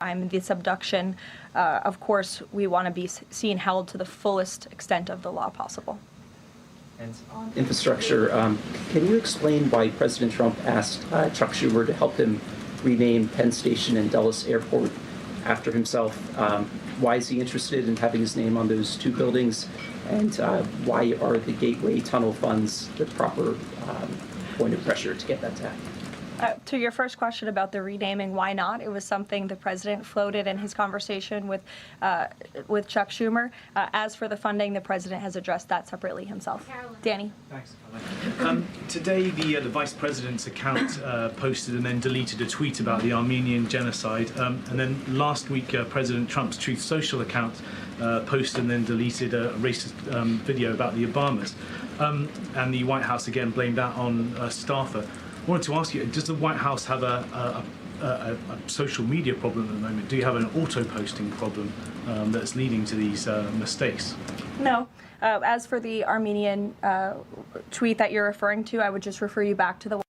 This abduction, of course, we want to be seen held to the fullest extent of the law possible. And on infrastructure, can you explain why President Trump asked Chuck Schumer to help him rename Penn Station and Dulles Airport after himself? Why is he interested in having his name on those two buildings? And why are the Gateway Tunnel funds the proper point of pressure to get that to happen? To your first question about the renaming, why not? It was something the president floated in his conversation with Chuck Schumer. As for the funding, the president has addressed that separately himself. Danny. Thanks, Caroline. Today, the vice president's account posted and then deleted a tweet about the Armenian genocide. And then last week, President Trump's Truth Social account posted and then deleted a racist video about the Obamas. And the White House again blamed that on a staffer. I wanted to ask you, does the White House have a social media problem at the moment? Do you have an auto-posting problem that's leading to these mistakes? No. As for the Armenian tweet that you're referring to, I would just refer you back to the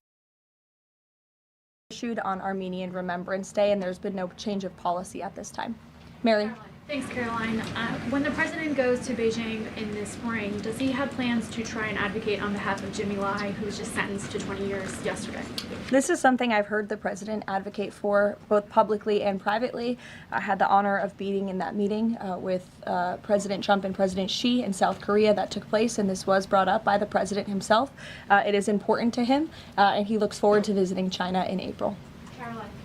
issued on Armenian Remembrance Day, and there's been no change of policy at this time. Mary? Thanks, Caroline. When the president goes to Beijing in the spring, does he have plans to try and advocate on behalf of Jimmy Lai, who was just sentenced to 20 years yesterday? This is something I've heard the president advocate for both publicly and privately. I had the honor of being in that meeting with President Trump and President Xi in South Korea that took place, and this was brought up by the president himself. It is important to him, and he looks forward to visiting China in April.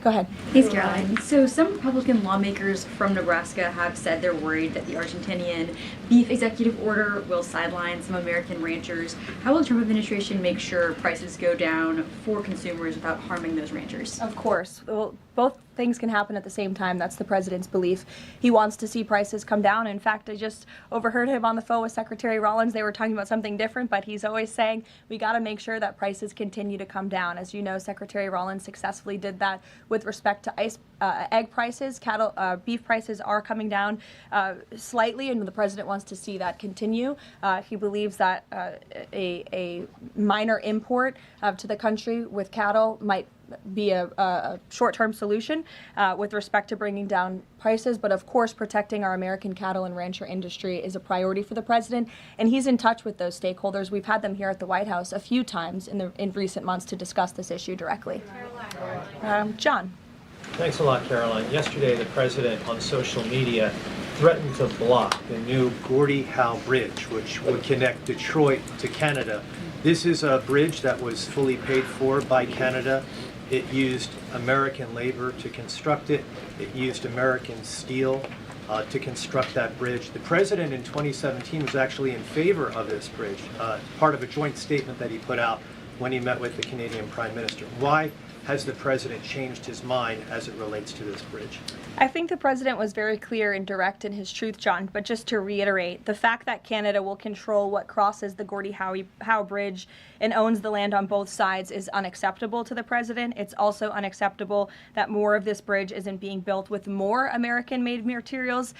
Go ahead. Thanks, Caroline. So some Republican lawmakers from Nebraska have said they're worried that the Argentinian beef executive order will sideline some American ranchers. How will the Trump administration make sure prices go down for consumers without harming those ranchers? Of course. Well, both things can happen at the same time. That's the president's belief. He wants to see prices come down. In fact, I just overheard him on the phone with Secretary Rollins. They were talking about something different, but he's always saying we got to make sure that prices continue to come down. As you know, Secretary Rollins successfully did that with respect to egg prices. Beef prices are coming down slightly, and the president wants to see that continue. He believes that a minor import to the country with cattle might be a short-term solution with respect to bringing down prices, but of course protecting our American cattle and rancher industry is a priority for the president, and he's in touch with those stakeholders. We've had them here at the White House a few times in recent months to discuss this issue directly. John. Thanks a lot, Caroline. Yesterday, the president on social media threatened to block the new Gordie Howe Bridge, which would connect Detroit to Canada. This is a bridge that was fully paid for by Canada. It used American labor to construct it. It used American steel to construct that bridge. The president in 2017 was actually in favor of this bridge, part of a joint statement that he put out when he met with the Canadian Prime Minister. Why has the president changed his mind as it relates to this bridge? I think the president was very clear and direct in his truth, John, but just to reiterate, the fact that Canada will control what crosses the Gordie Howe Bridge and owns the land on both sides is unacceptable to the president. It's also unacceptable that more of this bridge isn't being built with more American-made materials,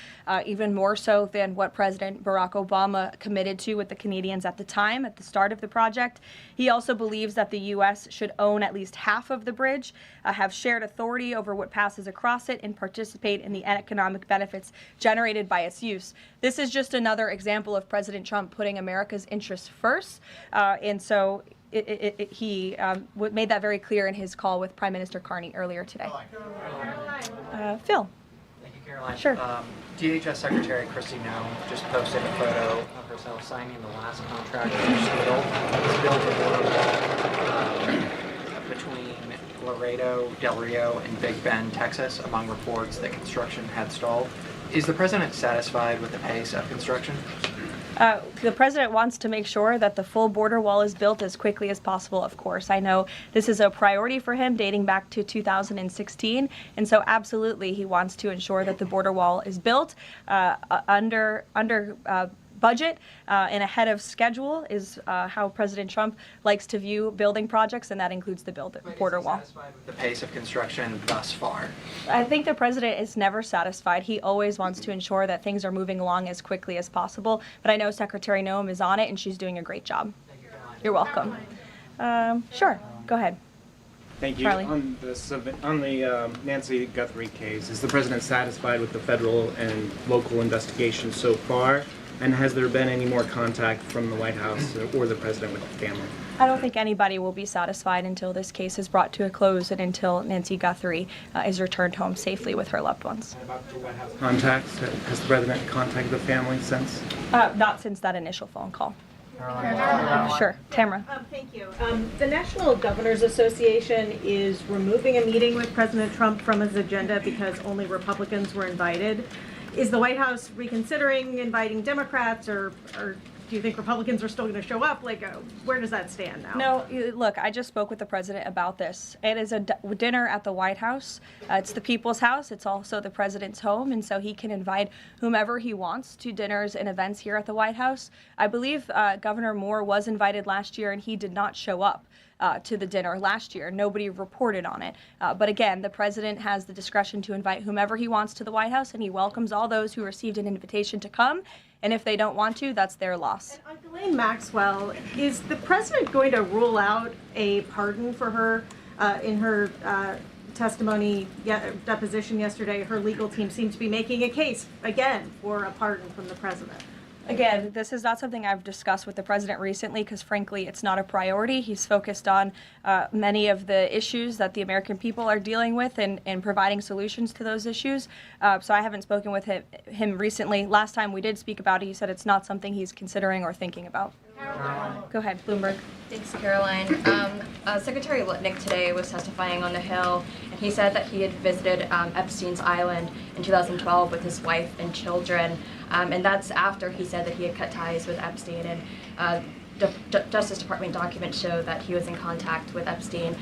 even more so than what President Barack Obama committed to with the Canadians at the time, at the start of the project. He also believes that the U.S. should own at least half of the bridge, have shared authority over what passes across it, and participate in the economic benefits generated by its use. This is just another example of President Trump putting America's interests first, and so he made that very clear in his call with Prime Minister Carney earlier today. Phil. Thank you, Caroline. Sure. DHS Secretary Kristi Noem just posted a photo of herself signing the last contract for steel. It's built a border wall between Laredo, Del Rio, and Big Bend, Texas, among reports that construction had stalled. Is the president satisfied with the pace of construction? The president wants to make sure that the full border wall is built as quickly as possible, of course. I know this is a priority for him dating back to 2016, and so absolutely he wants to ensure that the border wall is built under budget and ahead of schedule is how President Trump likes to view building projects, and that includes the border wall. Satisfied with the pace of construction thus far? I think the president is never satisfied. He always wants to ensure that things are moving along as quickly as possible, but I know Secretary Noem is on it, and she's doing a great job. Thank you, Caroline. You're welcome. Sure, go ahead. Thank you. Charlie. On the Nancy Guthrie case, is the president satisfied with the federal and local investigation so far? And has there been any more contact from the White House or the president with the family? I don't think anybody will be satisfied until this case is brought to a close and until Nancy Guthrie is returned home safely with her loved ones. And about the White House contacts, has the president contacted the family since? Not since that initial phone call. Sure. Tamara. Thank you. The National Governors Association is removing a meeting with President Trump from his agenda because only Republicans were invited. Is the White House reconsidering inviting Democrats, or do you think Republicans are still going to show up? Like, where does that stand now? No, look, I just spoke with the president about this. It is a dinner at the White House. It's the people's house. It's also the president's home, and so he can invite whomever he wants to dinners and events here at the White House. I believe Governor Moore was invited last year, and he did not show up to the dinner last year. Nobody reported on it. But again, the president has the discretion to invite whomever he wants to the White House, and he welcomes all those who received an invitation to come. And if they don't want to, that's their loss. And on Ghislaine Maxwell, is the president going to rule out a pardon for her in her testimony, deposition yesterday? Her legal team seemed to be making a case, again, for a pardon from the president. Again, this is not something I've discussed with the president recently because, frankly, it's not a priority. He's focused on many of the issues that the American people are dealing with and providing solutions to those issues. So I haven't spoken with him recently. Last time we did speak about it, he said it's not something he's considering or thinking about. Go ahead, Bloomberg. Thanks, Caroline. Secretary Lutnick today was testifying on the Hill, and he said that he had visited Epstein's Island in 2012 with his wife and children, and that's after he said that he had cut ties with Epstein. And Justice Department documents show that he was in contact with Epstein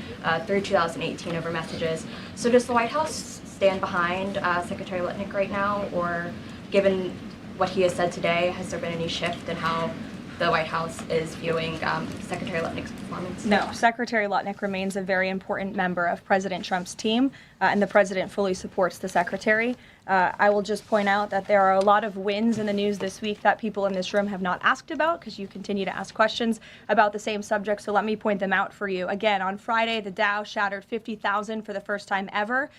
through 2018 over messages. So does the White House stand behind Secretary Lutnick right now, or given what he has said today, has there been any shift in how the White House is viewing Secretary Lutnick's performance? No, Secretary Lutnick remains a very important member of President Trump's team, and the president fully supports the secretary. I will just point out that there are a lot of wins in the news this week that people in this room have not asked about because you continue to ask questions about the same subject, so let me point them out for you. Again, on Friday, the Dow shattered 50,000 for the first time ever.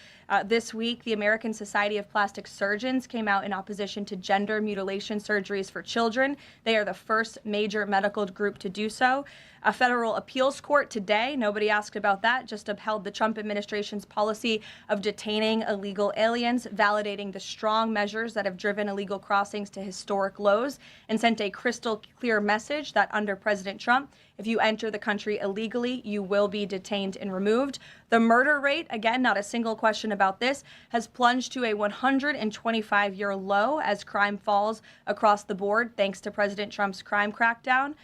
This week, the American Society of Plastic Surgeons came out in opposition to gender mutilation surgeries for children. They are the first major medical group to do so. A federal appeals court today, nobody asked about that, just upheld the Trump administration's policy of detaining illegal aliens, validating the strong measures that have driven illegal crossings to historic lows, and sent a crystal clear message that under President Trump, if you enter the country illegally, you will be detained and removed. The murder rate, again, not a single question about this, has plunged to a 125-year low as crime falls across the board, thanks to President Trump's crime crackdown.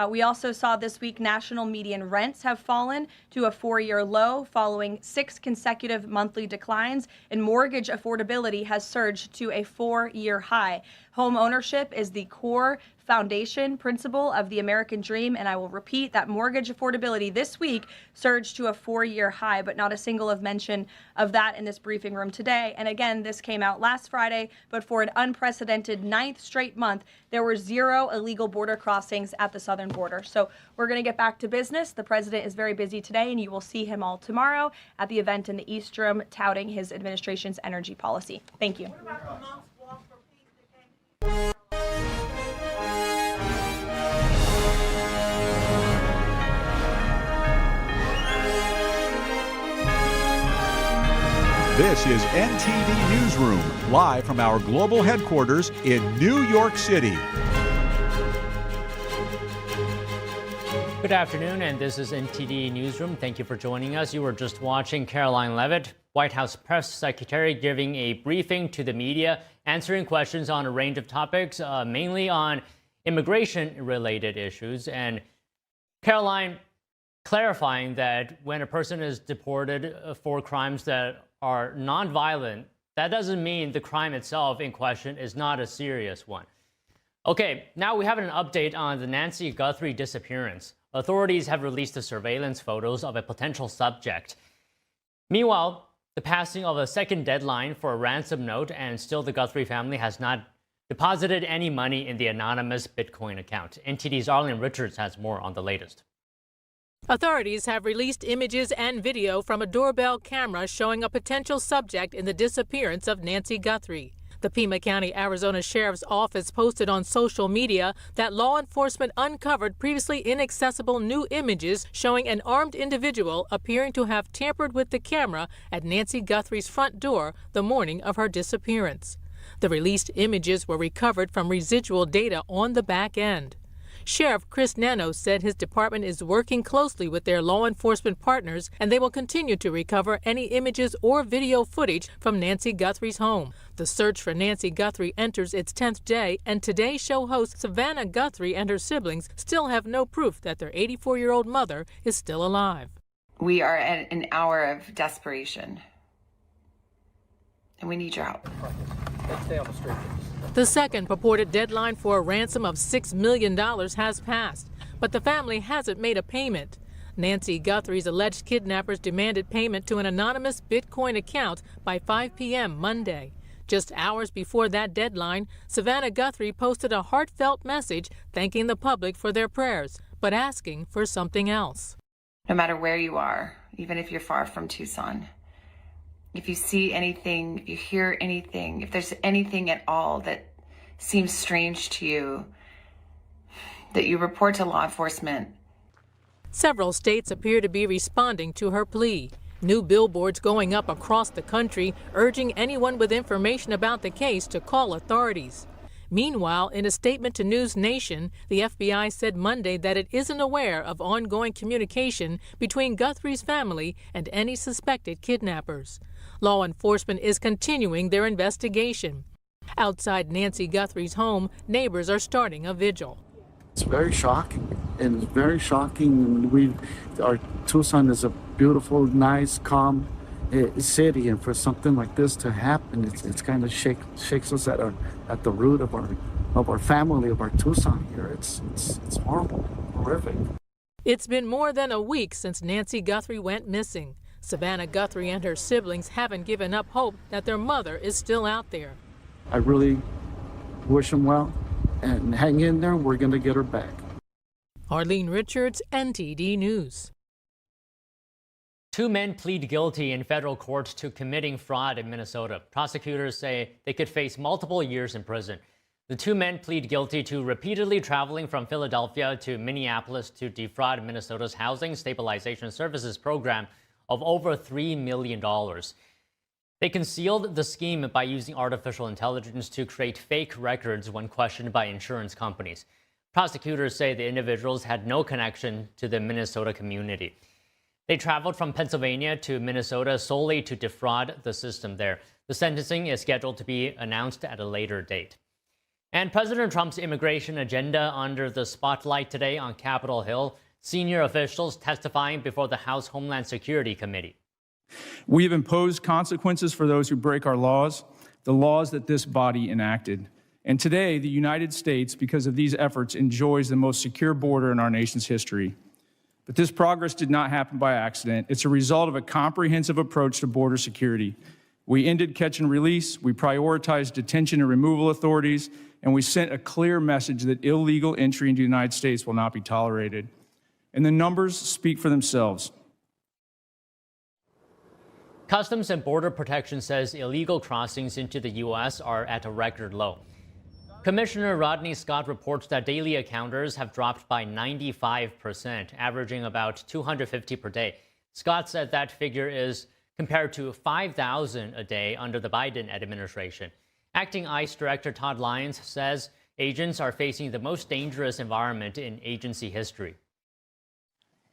We also saw this week national median rents have fallen to a 4-year low following 6 consecutive monthly declines, and mortgage affordability has surged to a 4-year high. Home ownership is the core foundation principle of the American dream, and I will repeat that mortgage affordability this week surged to a 4-year high, but not a single of mention of that in this briefing room today. And again, this came out last Friday, but for an unprecedented 9th straight month, there were 0 illegal border crossings at the southern border. So we're going to get back to business. The president is very busy today, and you will see him all tomorrow at the event in the East Room touting his administration's energy policy. Thank you. This is NTD Newsroom, live from our global headquarters in New York City. Good afternoon, and this is NTD Newsroom. Thank you for joining us. You were just watching Caroline Leavitt, White House Press Secretary, giving a briefing to the media, answering questions on a range of topics, mainly on immigration-related issues. And Caroline clarifying that when a person is deported for crimes that are nonviolent, that doesn't mean the crime itself in question is not a serious one. Okay, now we have an update on the Nancy Guthrie disappearance. Authorities have released the surveillance photos of a potential subject. Meanwhile, the passing of a second deadline for a ransom note, and still the Guthrie family has not deposited any money in the anonymous Bitcoin account. NTD's Arlene Richards has more on the latest. Authorities have released images and video from a doorbell camera showing a potential subject in the disappearance of Nancy Guthrie. The Pima County, Arizona Sheriff's Office posted on social media that law enforcement uncovered previously inaccessible new images showing an armed individual appearing to have tampered with the camera at Nancy Guthrie's front door the morning of her disappearance. The released images were recovered from residual data on the back end. Sheriff Chris Nano said his department is working closely with their law enforcement partners, and they will continue to recover any images or video footage from Nancy Guthrie's home. The search for Nancy Guthrie enters its 10th day, and today's show host Savannah Guthrie and her siblings still have no proof that their 84-year-old mother is still alive. We are at an hour of desperation, and we need your help. Let's stay on the street. The second purported deadline for a ransom of $6 million has passed, but the family hasn't made a payment. Nancy Guthrie's alleged kidnappers demanded payment to an anonymous Bitcoin account by 5 p.m. Monday. Just hours before that deadline, Savannah Guthrie posted a heartfelt message thanking the public for their prayers, but asking for something else. No matter where you are, even if you're far from Tucson, if you see anything, if you hear anything, if there's anything at all that seems strange to you, that you report to law enforcement. Several states appear to be responding to her plea. New billboards going up across the country urging anyone with information about the case to call authorities. Meanwhile, in a statement to News Nation, the FBI said Monday that it isn't aware of ongoing communication between Guthrie's family and any suspected kidnappers. Law enforcement is continuing their investigation. Outside Nancy Guthrie's home, neighbors are starting a vigil. It's very shocking, and it's very shocking. Our Tucson is a beautiful, nice, calm city, and for something like this to happen, it's kind of shakes us at the root of our family, of our Tucson here. It's horrible, horrific. It's been more than a week since Nancy Guthrie went missing. Savannah Guthrie and her siblings haven't given up hope that their mother is still out there. I really wish them well, and hang in there. We're going to get her back. Arlene Richards, NTD News. 2 men plead guilty in federal court to committing fraud in Minnesota. Prosecutors say they could face multiple years in prison. The 2 men plead guilty to repeatedly traveling from Philadelphia to Minneapolis to defraud Minnesota's Housing Stabilization Services program of over $3 million. They concealed the scheme by using artificial intelligence to create fake records when questioned by insurance companies. Prosecutors say the individuals had no connection to the Minnesota community. They traveled from Pennsylvania to Minnesota solely to defraud the system there. The sentencing is scheduled to be announced at a later date. And President Trump's immigration agenda under the spotlight today on Capitol Hill. Senior officials testifying before the House Homeland Security Committee. We have imposed consequences for those who break our laws, the laws that this body enacted. And today, the United States, because of these efforts, enjoys the most secure border in our nation's history. But this progress did not happen by accident. It's a result of a comprehensive approach to border security. We ended catch and release, we prioritized detention and removal authorities, and we sent a clear message that illegal entry into the United States will not be tolerated. And the numbers speak for themselves. Customs and Border Protection says illegal crossings into the U.S. are at a record low. Commissioner Rodney Scott reports that daily encounters have dropped by 95%, averaging about 250 per day. Scott said that figure is compared to 5,000 a day under the Biden administration. Acting ICE Director Todd Lyons says agents are facing the most dangerous environment in agency history.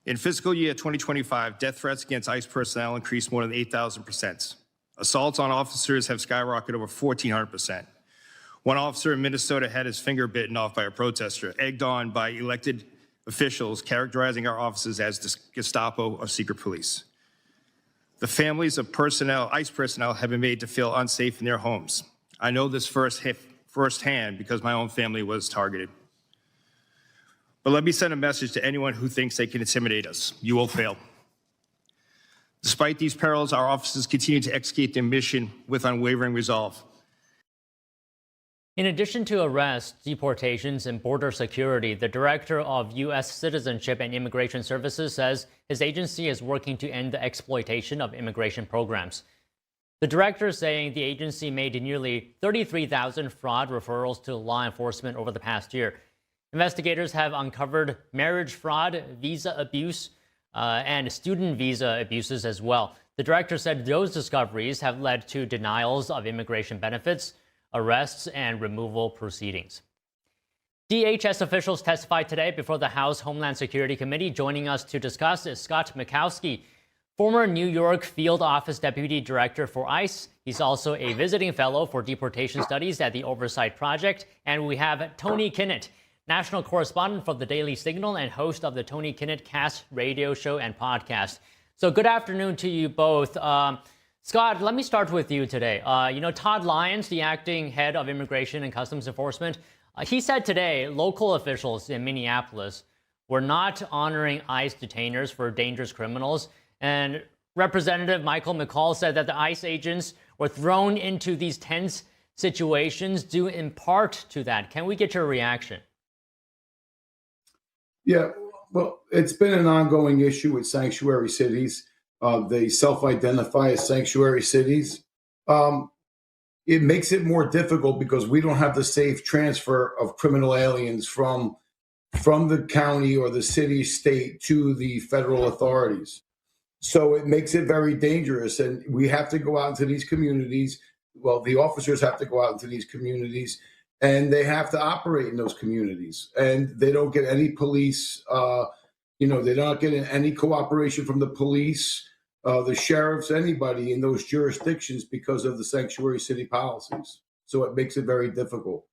In fiscal year 2025, death threats against ICE personnel increased more than 8,000%. Assaults on officers have skyrocketed over 1,400%. One officer in Minnesota had his finger bitten off by a protester, egged on by elected officials characterizing our officers as the Gestapo or secret police. The families of ICE personnel have been made to feel unsafe in their homes. I know this firsthand because my own family was targeted. But let me send a message to anyone who thinks they can intimidate us. You will fail. Despite these perils, our officers continue to execute their mission with unwavering resolve. In addition to arrests, deportations, and border security, the director of U.S. Citizenship and Immigration Services says his agency is working to end the exploitation of immigration programs. The director saying the agency made nearly 33,000 fraud referrals to law enforcement over the past year. Investigators have uncovered marriage fraud, visa abuse, and student visa abuses as well. The director said those discoveries have led to denials of immigration benefits, arrests, and removal proceedings. DHS officials testified today before the House Homeland Security Committee. Joining us to discuss is Scott Mikowski, former New York Field Office Deputy Director for ICE. He's also a visiting fellow for deportation studies at the Oversight Project. And we have Tony Kinnett, national correspondent for the Daily Signal and host of the Tony Kinnett Cast radio show and podcast. So good afternoon to you both. Scott, let me start with you today. Todd Lyons, the acting head of Immigration and Customs Enforcement, he said today local officials in Minneapolis were not honoring ICE detainers for dangerous criminals. And Representative Michael McCall said that the ICE agents were thrown into these tense situations due in part to that. Can we get your reaction? Yeah, well, it's been an ongoing issue with sanctuary cities. They self-identify as sanctuary cities. It makes it more difficult because we don't have the safe transfer of criminal aliens from the county or the city, state to the federal authorities. So it makes it very dangerous. And we have to go out into these communities. Well, the officers have to go out into these communities and they have to operate in those communities. And they don't get any police, they're not getting any cooperation from the police, the sheriffs, anybody in those jurisdictions because of the sanctuary city policies. So it makes it very difficult.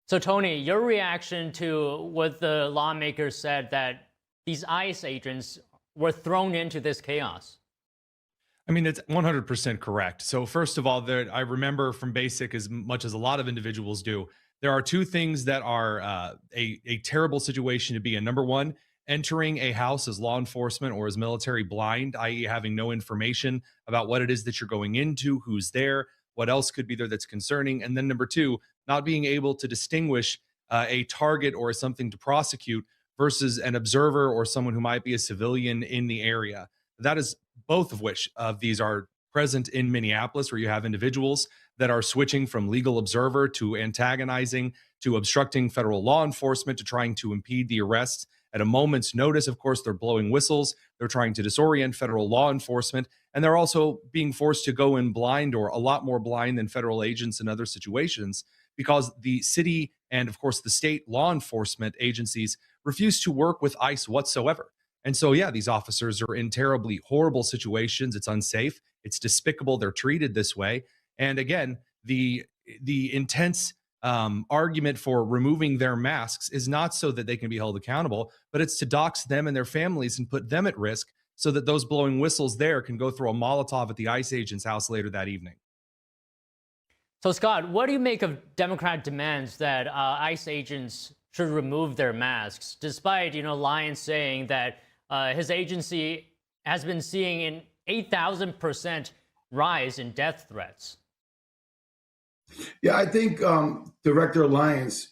So, Tony, your reaction to what the lawmakers said that these ICE agents were thrown into this chaos? I mean, it's 100% correct. So first of all, I remember from basic, as much as a lot of individuals do, there are two things that are a terrible situation to be in. Number one, entering a house as law enforcement or as military blind, i.e. having no information about what it is that you're going into, who's there, what else could be there that's concerning. And then number two, not being able to distinguish a target or something to prosecute versus an observer or someone who might be a civilian in the area. That is both of which of these are present in Minneapolis, where you have individuals that are switching from legal observer to antagonizing, to obstructing federal law enforcement, to trying to impede the arrests at a moment's notice. Of course, they're blowing whistles. They're trying to disorient federal law enforcement. And they're also being forced to go in blind, or a lot more blind than federal agents in other situations, because the city and, of course, the state law enforcement agencies refuse to work with ICE whatsoever. And so, yeah, these officers are in terribly horrible situations. It's unsafe. It's despicable. They're treated this way. And again, the intense argument for removing their masks is not so that they can be held accountable, but it's to dox them and their families and put them at risk so that those blowing whistles there can go throw a Molotov at the ICE agent's house later that evening. So, Scott, what do you make of Democrat demands that ICE agents should remove their masks, despite, Lyons saying that his agency has been seeing an 8,000% rise in death threats? Yeah, I think Director Lyons,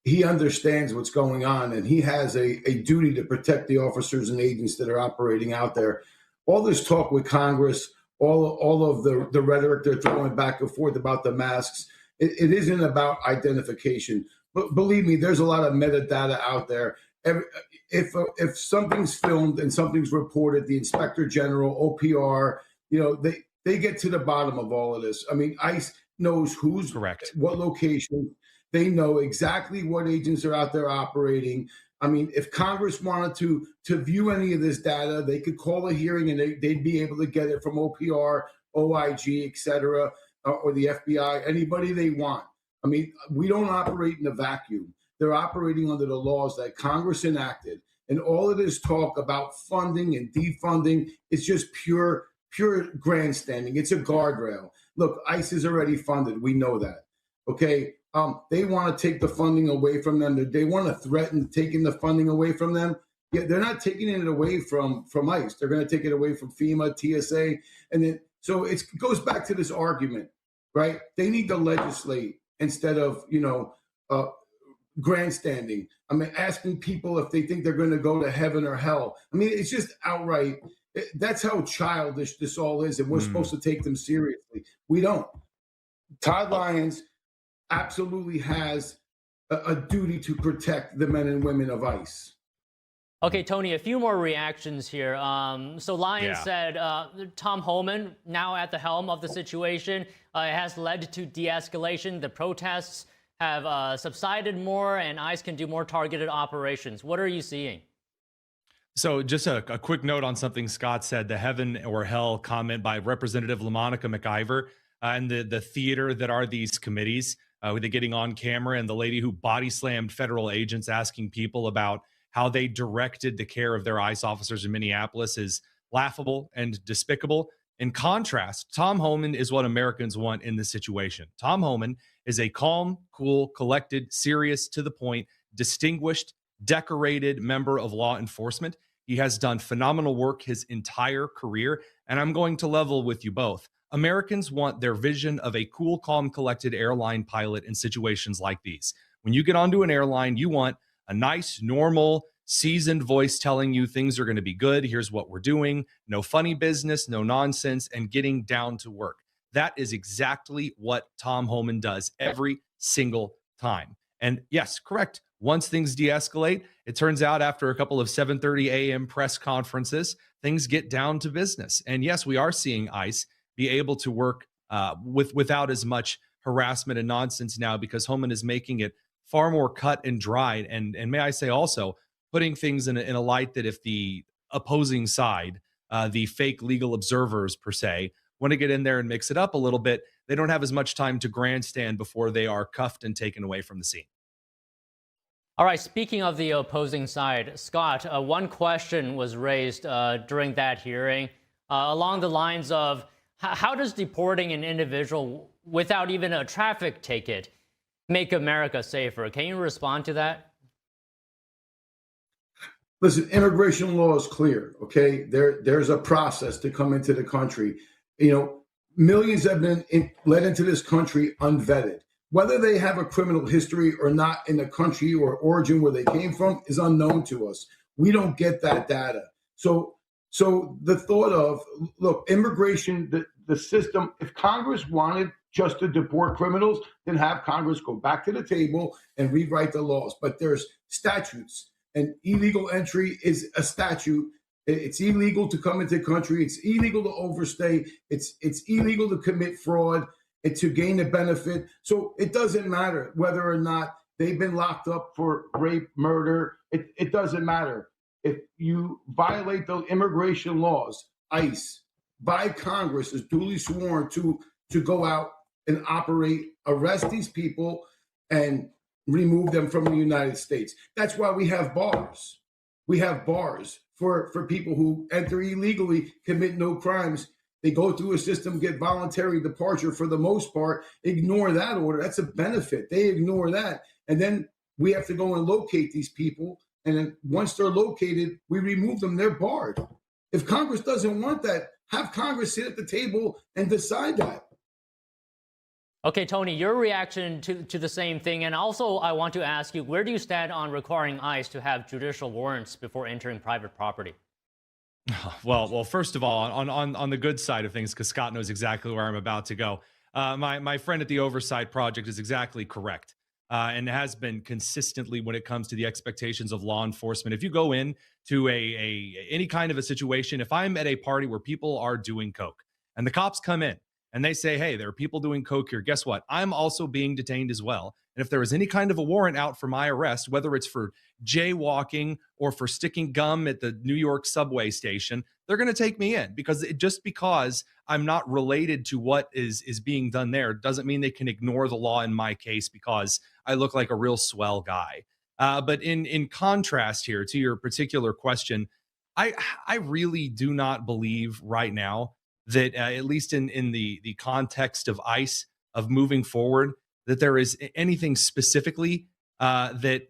he understands what's going on, and he has a duty to protect the officers and agents that are operating out there. All this talk with Congress, all of the rhetoric they're throwing back and forth about the masks, it isn't about identification. But believe me, there's a lot of metadata out there. If something's filmed and something's reported, the Inspector General, OPR, they get to the bottom of all of this. I mean, ICE knows who's correct, what location. They know exactly what agents are out there operating. I mean, if Congress wanted to view any of this data, they could call a hearing and they'd be able to get it from OPR, OIG, et cetera, or the FBI, anybody they want. I mean, we don't operate in a vacuum. They're operating under the laws that Congress enacted. And all of this talk about funding and defunding is just pure grandstanding. It's a guardrail. Look, ICE is already funded. We know that. Okay. They want to take the funding away from them. They want to threaten taking the funding away from them. Yeah, they're not taking it away from ICE. They're going to take it away from FEMA, TSA. And then, so it goes back to this argument, right? They need to legislate instead of, grandstanding. I mean, asking people if they think they're going to go to heaven or hell. I mean, it's just outright. That's how childish this all is, and we're supposed to take them seriously. We don't. Todd Lyons absolutely has a duty to protect the men and women of ICE. Okay, Tony, a few more reactions here. So Lyons said Tom Homan, now at the helm of the situation, has led to de-escalation. The protests have subsided more, and ICE can do more targeted operations. What are you seeing? So just a quick note on something Scott said, the heaven or hell comment by Representative LaMonica McIver and the theater that are these committees, with the getting on camera and the lady who body slammed federal agents asking people about how they directed the care of their ICE officers in Minneapolis is laughable and despicable. In contrast, Tom Homan is what Americans want in this situation. Tom Homan is a calm, cool, collected, serious, to the point, distinguished, decorated member of law enforcement. He has done phenomenal work his entire career, and I'm going to level with you both. Americans want their vision of a cool, calm, collected airline pilot in situations like these. When you get onto an airline, you want a nice, normal, seasoned voice telling you things are going to be good. Here's what we're doing. No funny business, no nonsense, and getting down to work. That is exactly what Tom Homan does every single time. And yes, correct. Once things de-escalate, it turns out after a couple of 7:30 a.m. press conferences, things get down to business. And yes, we are seeing ICE be able to work without as much harassment and nonsense now, because Homan is making it far more cut and dried. And may I say also, putting things in a light that if the opposing side, the fake legal observers per se, want to get in there and mix it up a little bit, they don't have as much time to grandstand before they are cuffed and taken away from the scene. All right, speaking of the opposing side, Scott, one question was raised during that hearing along the lines of how does deporting an individual without even a traffic ticket make America safer? Can you respond to that? Listen, immigration law is clear, okay? There's a process to come into the country. Millions have been led into this country unvetted. Whether they have a criminal history or not in the country or origin where they came from is unknown to us. We don't get that data. So the thought of, look, immigration, the system, if Congress wanted just to deport criminals, then have Congress go back to the table and rewrite the laws. But there's statutes, and illegal entry is a statute. It's illegal to come into the country. It's illegal to overstay. It's illegal to commit fraud and to gain a benefit. So it doesn't matter whether or not they've been locked up for rape, murder. It doesn't matter. If you violate the immigration laws, ICE, by Congress, is duly sworn to go out and operate, arrest these people, and remove them from the United States. That's why we have bars. We have bars for people who enter illegally, commit no crimes. They go through a system, get voluntary departure for the most part, ignore that order. That's a benefit. They ignore that. And then we have to go and locate these people. And then once they're located, we remove them. They're barred. If Congress doesn't want that, have Congress sit at the table and decide that. Okay, Tony, your reaction to the same thing. And also, I want to ask you, where do you stand on requiring ICE to have judicial warrants before entering private property? Well, first of all, on the good side of things, because Scott knows exactly where I'm about to go. My friend at the Oversight Project is exactly correct, and has been consistently when it comes to the expectations of law enforcement. If you go in to any kind of a situation, if I'm at a party where people are doing coke and the cops come in and they say, hey, there are people doing coke here, guess what? I'm also being detained as well. And if there is any kind of a warrant out for my arrest, whether it's for jaywalking or for sticking gum at the New York subway station, they're going to take me in, because just because I'm not related to what is being done there doesn't mean they can ignore the law in my case because I look like a real swell guy. But in contrast here to your particular question, I really do not believe right now that at least in the context of ICE, of moving forward, that there is anything specifically that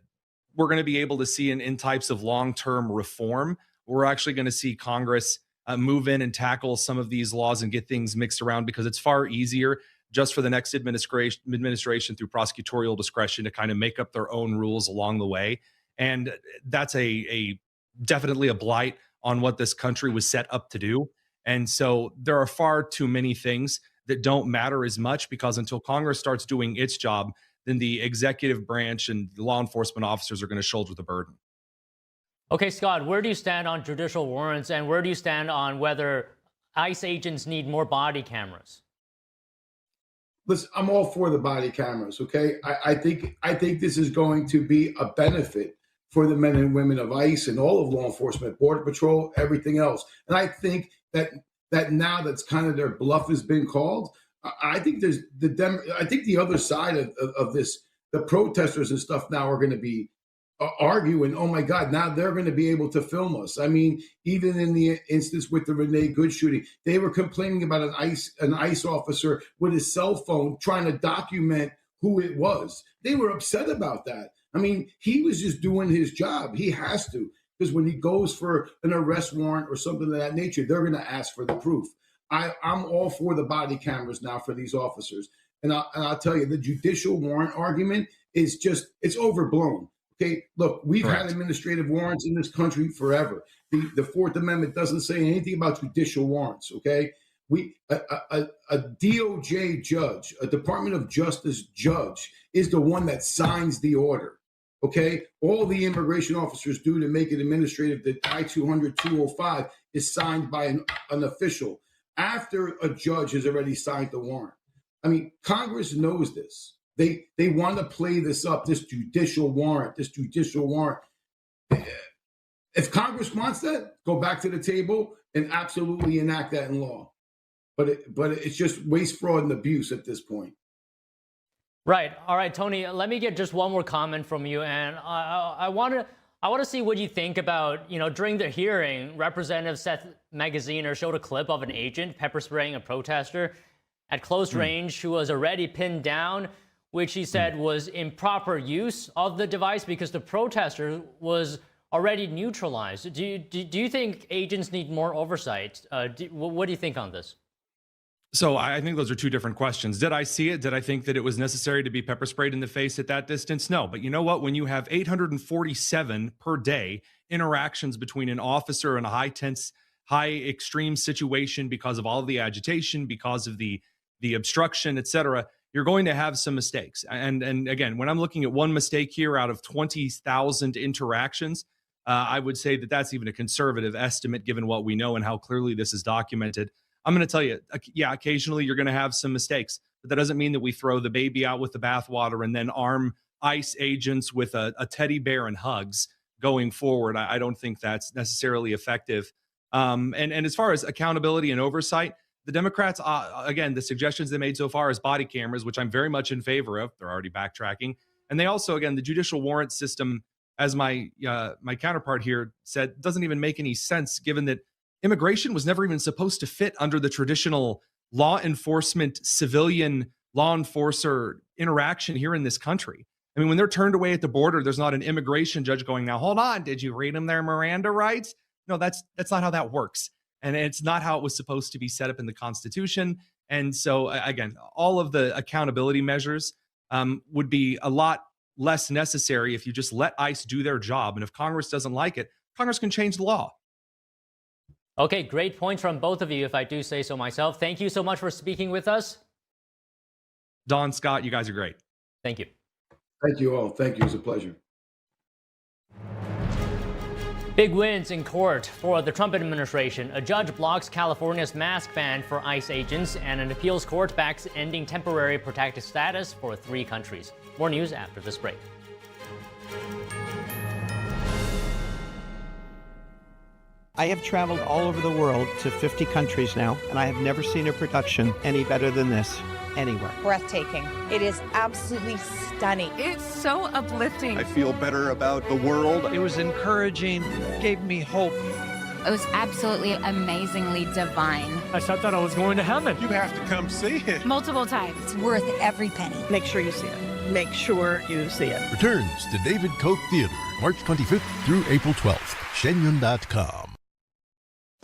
we're going to be able to see in types of long-term reform. We're actually going to see Congress move in and tackle some of these laws and get things mixed around, because it's far easier just for the next administration through prosecutorial discretion to kind of make up their own rules along the way. And that's definitely a blight on what this country was set up to do. And so there are far too many things that don't matter as much, because until Congress starts doing its job, then the executive branch and the law enforcement officers are going to shoulder the burden. Okay, Scott, where do you stand on judicial warrants, and where do you stand on whether ICE agents need more body cameras? Listen, I'm all for the body cameras, okay? I think this is going to be a benefit for the men and women of ICE and all of law enforcement, Border Patrol, everything else. And I think that now that's kind of their bluff has been called, I think I think the other side of this, the protesters and stuff now are going to be arguing, oh my God, now they're going to be able to film us. I mean, even in the instance with the Renee Good shooting, they were complaining about an ICE officer with his cell phone trying to document who it was. They were upset about that. I mean, he was just doing his job. He has to, because when he goes for an arrest warrant or something of that nature, they're going to ask for the proof. I'm all for the body cameras now for these officers. And I'll tell you, the judicial warrant argument is it's overblown. Okay, look, we've had administrative warrants in this country forever. The Fourth Amendment doesn't say anything about judicial warrants. Okay, a DOJ judge, a Department of Justice judge, is the one that signs the order. Okay, all the immigration officers do to make it administrative, the I-200-205 is signed by an official after a judge has already signed the warrant. I mean, Congress knows this. They want to play this up, this judicial warrant. If Congress wants that, go back to the table and absolutely enact that in law. But it's just waste, fraud, and abuse at this point. Right. All right, Tony, let me get just one more comment from you. And I want to see what you think about, during the hearing, Representative Seth Magaziner showed a clip of an agent pepper spraying a protester at close range who was already pinned down, which he said was improper use of the device because the protester was already neutralized. Do you think agents need more oversight? What do you think on this? So I think those are two different questions. Did I see it? Did I think that it was necessary to be pepper sprayed in the face at that distance? No. But you know what? When you have 847 per day interactions between an officer and a high extreme situation because of all of the agitation, because of the obstruction, et cetera, you're going to have some mistakes. And again, when I'm looking at one mistake here out of 20,000 interactions, I would say that that's even a conservative estimate given what we know and how clearly this is documented. I'm going to tell you, yeah, occasionally you're going to have some mistakes, but that doesn't mean that we throw the baby out with the bathwater and then arm ICE agents with a teddy bear and hugs going forward. I don't think that's necessarily effective. And as far as accountability and oversight, the Democrats, again, the suggestions they made so far is body cameras, which I'm very much in favor of. They're already backtracking. And they also, again, the judicial warrant system, as my counterpart here said, doesn't even make any sense given that immigration was never even supposed to fit under the traditional law enforcement, civilian law enforcer interaction here in this country. I mean, when they're turned away at the border, there's not an immigration judge going, now, hold on, did you read them their Miranda rights? No, that's not how that works. And it's not how it was supposed to be set up in the Constitution. And so, again, all of the accountability measures would be a lot less necessary if you just let ICE do their job. And if Congress doesn't like it, Congress can change the law. Okay, great points from both of you, if I do say so myself. Thank you so much for speaking with us. Don, Scott, you guys are great. Thank you. Thank you all. Thank you. It was a pleasure. Big wins in court for the Trump administration. A judge blocks California's mask ban for ICE agents, and an appeals court backs ending temporary protected status for 3 countries. More news after this break. I have traveled all over the world to 50 countries now, and I have never seen a production any better than this anywhere. Breathtaking. It is absolutely stunning. It's so uplifting. I feel better about the world. It was encouraging, gave me hope. It was absolutely amazingly divine. I thought that I was going to heaven. You have to come see it. Multiple times. It's worth every penny. Make sure you see it. Make sure you see it. Returns to David Koch Theater, March 25th through April 12th. Shenyun.com.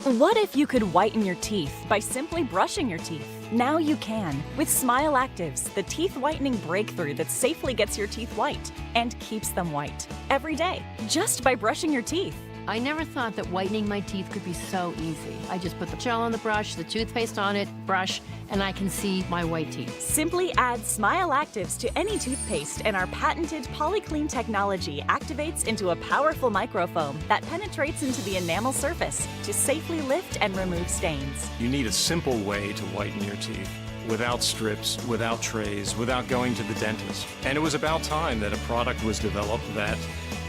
What if you could whiten your teeth by simply brushing your teeth? Now you can with Smile Actives, the teeth whitening breakthrough that safely gets your teeth white and keeps them white every day just by brushing your teeth. I never thought that whitening my teeth could be so easy. I just put the gel on the brush, the toothpaste on it, brush, and I can see my white teeth. Simply add Smile Actives to any toothpaste and our patented PolyClean technology activates into a powerful microfoam that penetrates into the enamel surface to safely lift and remove stains. You need a simple way to whiten your teeth. Without strips, without trays, without going to the dentist. And it was about time that a product was developed that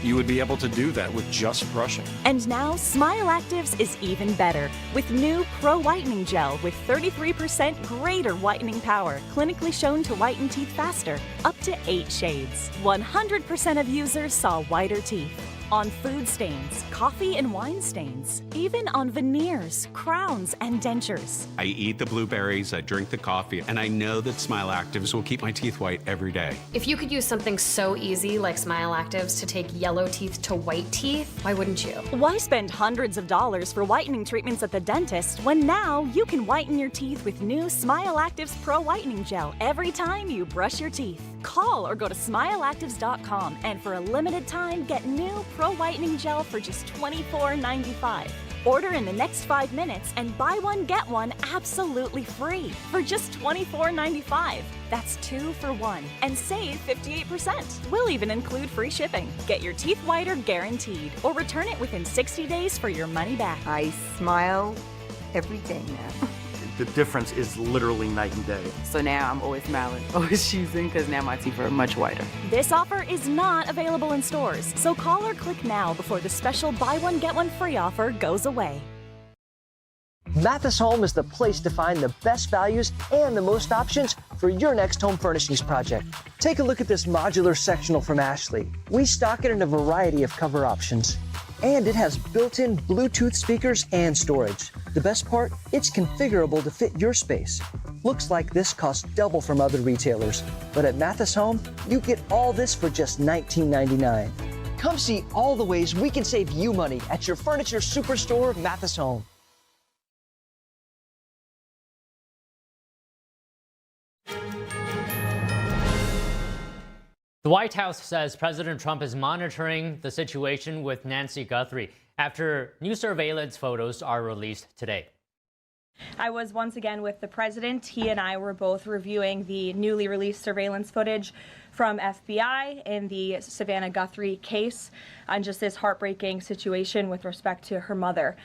you would be able to do that with just brushing. And now Smile Actives is even better with new Pro Whitening Gel with 33% greater whitening power, clinically shown to whiten teeth faster, up to 8 shades. 100% of users saw whiter teeth. On food stains, coffee and wine stains, even on veneers, crowns, and dentures. I eat the blueberries, I drink the coffee, and I know that Smile Actives will keep my teeth white every day. If you could use something so easy like Smile Actives to take yellow teeth to white teeth, why wouldn't you? Why spend hundreds of dollars for whitening treatments at the dentist when now you can whiten your teeth with new Smile Actives Pro Whitening Gel every time you brush your teeth? Call or go to smileactives.com and for a limited time get new Pro Whitening Gel for just $24.95. Order in the next 5 minutes and buy one, get one absolutely free for just $24.95. That's 2 for 1 and save 58%. We'll even include free shipping. Get your teeth whiter guaranteed or return it within 60 days for your money back. I smile every day now. The difference is literally night and day. So now I'm always smiling, always choosing, because now my teeth are much whiter. This offer is not available in stores, so call or click now before the special buy one, get one free offer goes away. Mathis Home is the place to find the best values and the most options for your next home furnishings project. Take a look at this modular sectional from Ashley. We stock it in a variety of cover options. And it has built-in Bluetooth speakers and storage. The best part, it's configurable to fit your space. Looks like this costs double from other retailers. But at Mathis Home, you get all this for just $19.99. Come see all the ways we can save you money at your furniture superstore, Mathis Home. The White House says President Trump is monitoring the situation with Nancy Guthrie after new surveillance photos are released today. I was once again with the president. He and I were both reviewing the newly released surveillance footage from FBI in the Savannah Guthrie case on just this heartbreaking situation with respect to her mother.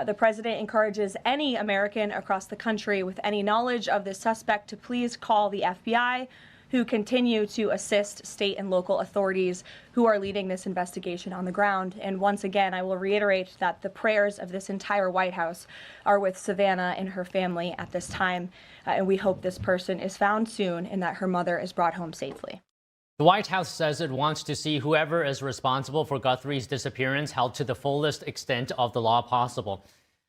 The president encourages any American across the country with any knowledge of the suspect to please call the FBI, who continue to assist state and local authorities who are leading this investigation on the ground. And once again, I will reiterate that the prayers of this entire White House are with Savannah and her family at this time, and we hope this person is found soon and that her mother is brought home safely. The White House says it wants to see whoever is responsible for Guthrie's disappearance held to the fullest extent of the law possible.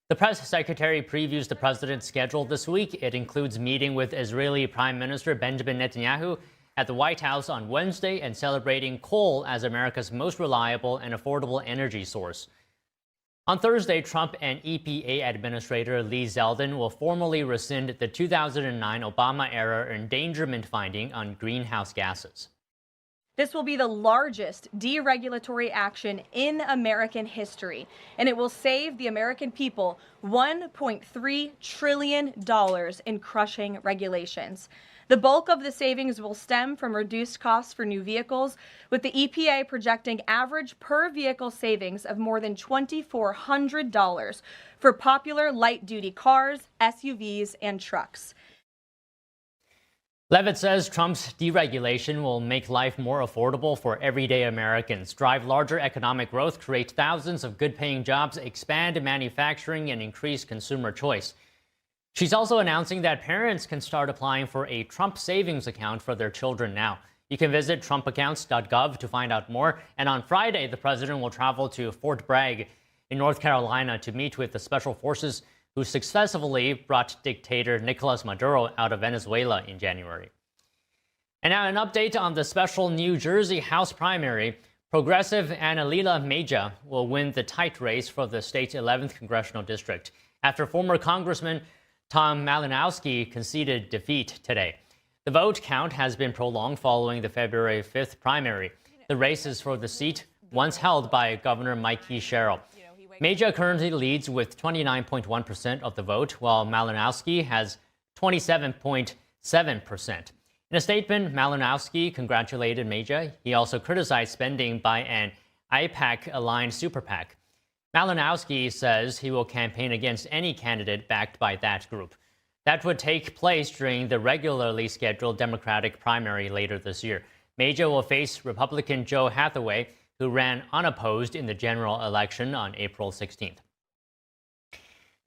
The press secretary previews the president's schedule this week. It includes meeting with Israeli Prime Minister Benjamin Netanyahu at the White House on Wednesday and celebrating coal as America's most reliable and affordable energy source. On Thursday, Trump and EPA Administrator Lee Zeldin will formally rescind the 2009 Obama-era endangerment finding on greenhouse gases. This will be the largest deregulatory action in American history, and it will save the American people $1.3 trillion in crushing regulations. The bulk of the savings will stem from reduced costs for new vehicles, with the EPA projecting average per vehicle savings of more than $2,400 for popular light-duty cars, SUVs, and trucks. Levitt says Trump's deregulation will make life more affordable for everyday Americans, drive larger economic growth, create thousands of good-paying jobs, expand manufacturing, and increase consumer choice. She's also announcing that parents can start applying for a Trump savings account for their children now. You can visit trumpaccounts.gov to find out more. And on Friday, the president will travel to Fort Bragg in North Carolina to meet with the special forces who successfully brought dictator Nicolas Maduro out of Venezuela in January. And now an update on the special New Jersey House primary. Progressive Annalila Meja will win the tight race for the state's 11th congressional district after former Congressman Tom Malinowski conceded defeat today. The vote count has been prolonged following the February 5th primary. The race is for the seat once held by Governor Mikey Sherrill. Meja currently leads with 29.1% of the vote, while Malinowski has 27.7%. In a statement, Malinowski congratulated Meja. He also criticized spending by an IPAC-aligned super PAC. Malinowski says he will campaign against any candidate backed by that group. That would take place during the regularly scheduled Democratic primary later this year. Meja will face Republican Joe Hathaway, who ran unopposed in the general election on April 16th.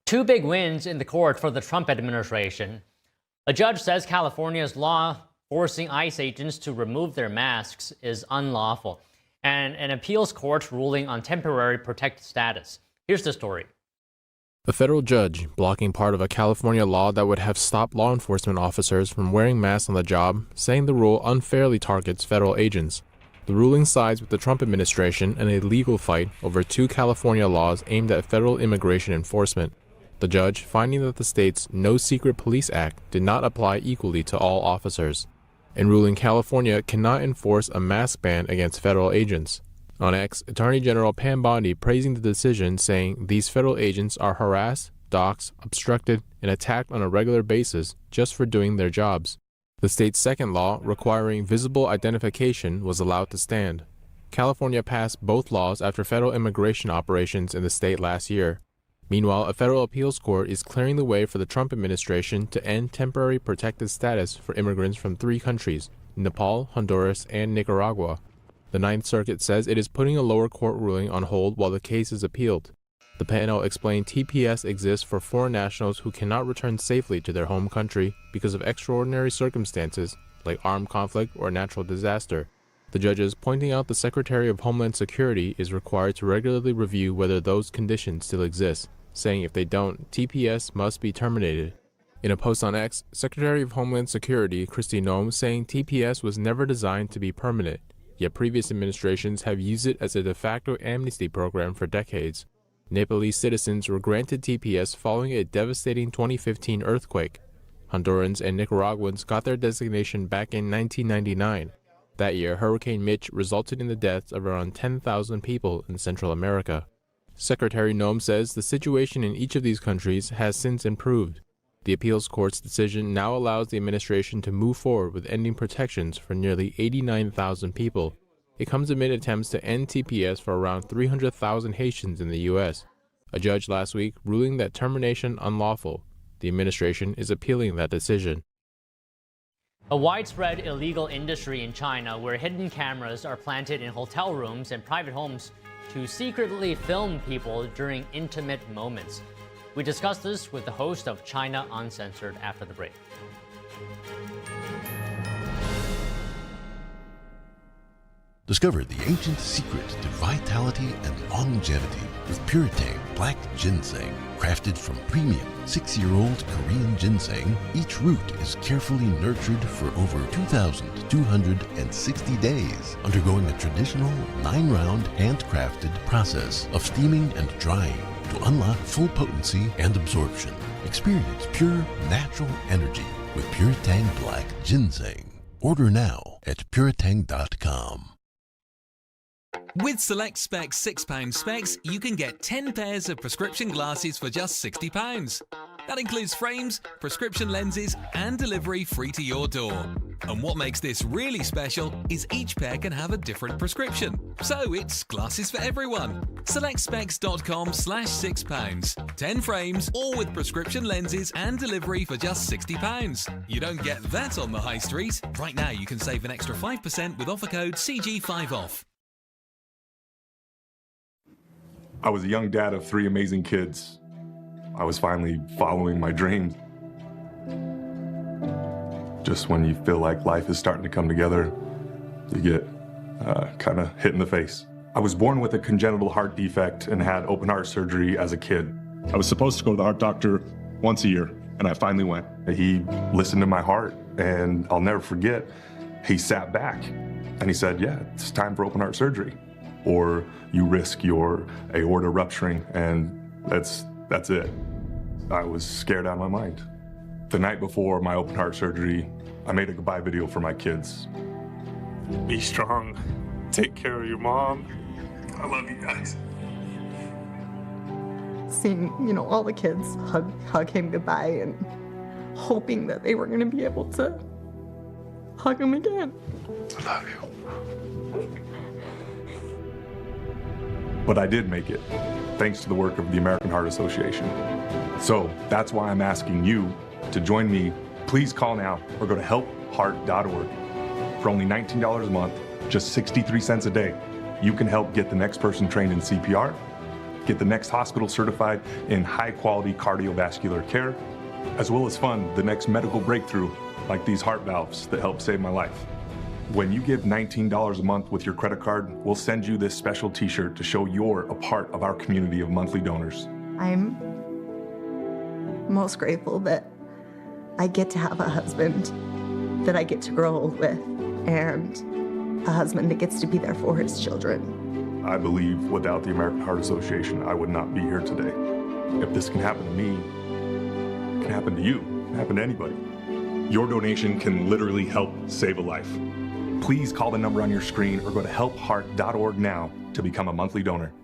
Two big wins in the court for the Trump administration. A judge says California's law forcing ICE agents to remove their masks is unlawful, and an appeals court ruling on temporary protected status. Here's the story. A federal judge blocking part of a California law that would have stopped law enforcement officers from wearing masks on the job, saying the rule unfairly targets federal agents. The ruling sides with the Trump administration in a legal fight over two California laws aimed at federal immigration enforcement. The judge finding that the state's No Secret Police Act did not apply equally to all officers, and ruling California cannot enforce a mask ban against federal agents. On X, Attorney General Pam Bondi praising the decision, saying these federal agents are harassed, doxxed, obstructed, and attacked on a regular basis just for doing their jobs. The state's second law, requiring visible identification, was allowed to stand. California passed both laws after federal immigration operations in the state last year. Meanwhile, a federal appeals court is clearing the way for the Trump administration to end temporary protected status for immigrants from three countries, Nepal, Honduras, and Nicaragua. The Ninth Circuit says it is putting a lower court ruling on hold while the case is appealed. The panel explained TPS exists for foreign nationals who cannot return safely to their home country because of extraordinary circumstances like armed conflict or natural disaster. The judges pointing out the Secretary of Homeland Security is required to regularly review whether those conditions still exist, saying if they don't, TPS must be terminated. In a post on X, Secretary of Homeland Security Kristi Noem saying TPS was never designed to be permanent, yet previous administrations have used it as a de facto amnesty program for decades. Nepalese citizens were granted TPS following a devastating 2015 earthquake. Hondurans and Nicaraguans got their designation back in 1999. That year, Hurricane Mitch resulted in the deaths of around 10,000 people in Central America. Secretary Noem says the situation in each of these countries has since improved. The appeals court's decision now allows the administration to move forward with ending protections for nearly 89,000 people. It comes amid attempts to end TPS for around 300,000 Haitians in the U.S. A judge last week ruling that termination unlawful. The administration is appealing that decision. A widespread illegal industry in China where hidden cameras are planted in hotel rooms and private homes to secretly film people during intimate moments. We discuss this with the host of China Uncensored after the break. Discover the ancient secret to vitality and longevity with Puretang Black Ginseng. Crafted from premium 6-year-old Korean ginseng, each root is carefully nurtured for over 2,260 days, undergoing a traditional 9-round handcrafted process of steaming and drying to unlock full potency and absorption. Experience pure, natural energy with Puretang Black Ginseng. Order now at puretang.com. With Select Specs £6 specs, you can get 10 pairs of prescription glasses for just £60. That includes frames, prescription lenses, and delivery free to your door. And what makes this really special is each pair can have a different prescription. So it's glasses for everyone. SelectSpecs.com/£6. 10 frames, all with prescription lenses and delivery for just £60. You don't get that on the high street. Right now you can save an extra 5% with offer code CG5OFF. I was a young dad of 3 amazing kids. I was finally following my dreams. Just when you feel like life is starting to come together, you get kind of hit in the face. I was born with a congenital heart defect and had open heart surgery as a kid. I was supposed to go to the heart doctor once a year, and I finally went. He listened to my heart, and I'll never forget, he sat back and he said, yeah, it's time for open heart surgery, or you risk your aorta rupturing, and that's it. I was scared out of my mind. The night before my open heart surgery, I made a goodbye video for my kids. Be strong. Take care of your mom. I love you guys. Seeing, all the kids hug him goodbye and hoping that they were going to be able to hug him again. I love you. But I did make it, thanks to the work of the American Heart Association. So that's why I'm asking you to join me. Please call now or go to helpheart.org. For only $19 a month, just 63 cents a day, you can help get the next person trained in CPR, get the next hospital certified in high-quality cardiovascular care, as well as fund the next medical breakthrough like these heart valves that helped save my life. When you give $19 a month with your credit card, we'll send you this special t-shirt to show you're a part of our community of monthly donors. I'm most grateful that I get to have a husband that I get to grow old with and a husband that gets to be there for his children. I believe without the American Heart Association, I would not be here today. If this can happen to me, it can happen to you, it can happen to anybody. Your donation can literally help save a life. Please call the number on your screen or go to helpheart.org now to become a monthly donor.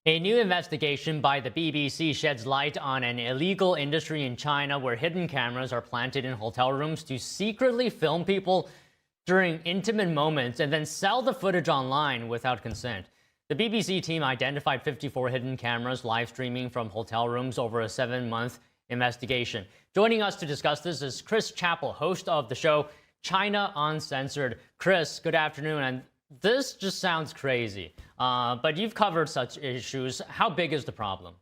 A new investigation by the BBC sheds light on an illegal industry in China where hidden cameras are planted in hotel rooms to secretly film people during intimate moments and then sell the footage online without consent. The BBC team identified 54 hidden cameras live streaming from hotel rooms over a 7-month investigation. Joining us to discuss this is Chris Chappell, host of the show China Uncensored. Chris, good afternoon. And this just sounds crazy, but you've covered such issues. How big is the problem?